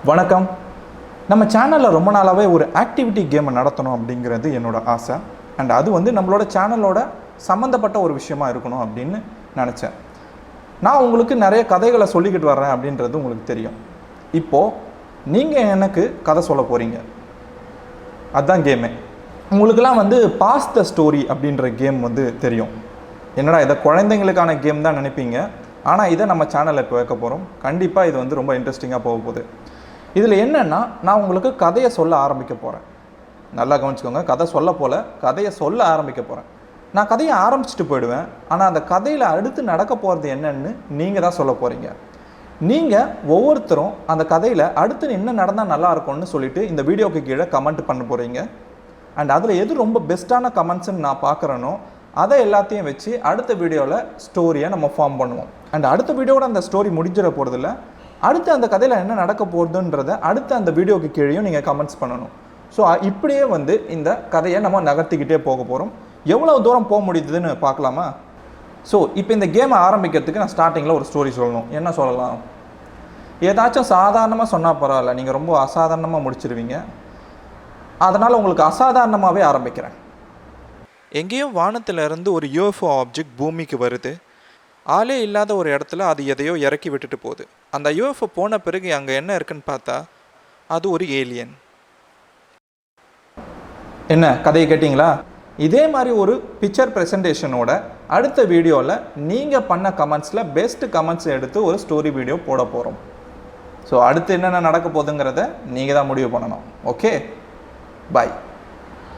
வணக்கம். நம்ம சேனலில் ரொம்ப நாளாகவே ஒரு ஆக்டிவிட்டி கேமை நடத்தணும் அப்படிங்கிறது என்னோடய ஆசை. அண்ட் அது வந்து நம்மளோட சேனலோட சம்மந்தப்பட்ட ஒரு விஷயமா இருக்கணும் அப்படின்னு நினச்சேன். நான் உங்களுக்கு நிறைய கதைகளை சொல்லிக்கிட்டு வர்றேன் அப்படின்றது உங்களுக்கு தெரியும். இப்போது நீங்கள் எனக்கு கதை சொல்ல போகிறீங்க. அதுதான் கேமே. உங்களுக்கெல்லாம் வந்து பாஸ் த ஸ்டோரி அப்படின்ற கேம் வந்து தெரியும். என்னடா இதை குழந்தைங்களுக்கான கேம் தான் நினைப்பீங்க. ஆனால் இதை நம்ம சேனலில் இப்போ வைக்க போகிறோம். கண்டிப்பாக இது வந்து ரொம்ப இன்ட்ரெஸ்டிங்காக போக போகுது. இதில் என்னென்னா, நான் உங்களுக்கு கதையை சொல்ல ஆரம்பிக்க போகிறேன். நல்லா கவனிச்சுக்கோங்க. கதை சொல்ல போல் கதையை சொல்ல ஆரம்பிக்க போகிறேன். நான் கதையை ஆரம்பிச்சுட்டு போயிடுவேன். ஆனால் அந்த கதையில் அடுத்து நடக்க போகிறது என்னன்னு நீங்கள் தான் சொல்ல போகிறீங்க. நீங்கள் ஒவ்வொருத்தரும் அந்த கதையில் அடுத்து என்ன நடந்தால் நல்லா இருக்கும்னு சொல்லிவிட்டு இந்த வீடியோக்கு கீழே கமெண்ட் பண்ண போகிறீங்க. அண்ட் அதில் எது ரொம்ப பெஸ்ட்டான கமெண்ட்ஸ்ன்னு நான் பார்க்குறேனோ அதை எல்லாத்தையும் வச்சு அடுத்த வீடியோவில் ஸ்டோரியை நம்ம ஃபார்ம் பண்ணுவோம். அண்ட் அடுத்த வீடியோவோட அந்த ஸ்டோரி முடிஞ்சிட போகிறதில்ல. அடுத்து அந்த கதையில் என்ன நடக்க போகுதுன்றதை அடுத்து அந்த வீடியோக்கு கீழேயும் நீங்கள் கமெண்ட்ஸ் பண்ணணும். ஸோ இப்படியே வந்து இந்த கதையை நம்ம நகர்த்திக்கிட்டே போக போகிறோம். எவ்வளோ தூரம் போக முடியுதுன்னு பார்க்கலாமா? ஸோ இப்போ இந்த கேமை ஆரம்பிக்கிறதுக்கு நான் ஸ்டார்டிங்கில் ஒரு ஸ்டோரி சொல்லணும். என்ன சொல்லலாம்? ஏதாச்சும் சாதாரணமாக சொன்னால் பரவாயில்ல, நீங்கள் ரொம்ப அசாதாரணமாக முடிச்சிடுவீங்க. அதனால் உங்களுக்கு அசாதாரணமாகவே ஆரம்பிக்கிறேன். எங்கேயோ வானத்திலிருந்து ஒரு யூஎஃப்ஓ ஆப்ஜெக்ட் பூமிக்கு வருது. ஆளே இல்லாத ஒரு இடத்துல அது எதையோ இறக்கி விட்டுட்டு போகுது. அந்த யூஎஃப்ஓ போன பிறகு அங்கே என்ன இருக்குன்னு பார்த்தா அது ஒரு ஏலியன். என்ன கதையை கேட்டிங்களா? இதே மாதிரி ஒரு பிக்சர் ப்ரெசன்டேஷனோட அடுத்த வீடியோவில் நீங்கள் பண்ண கமெண்ட்ஸில் பெஸ்ட் கமெண்ட்ஸ் எடுத்து ஒரு ஸ்டோரி வீடியோ போட போகிறோம். ஸோ அடுத்து என்னென்ன நடக்க போகுதுங்கிறத நீங்கள் தான் முடிவு பண்ணணும். ஓகே, பாய்.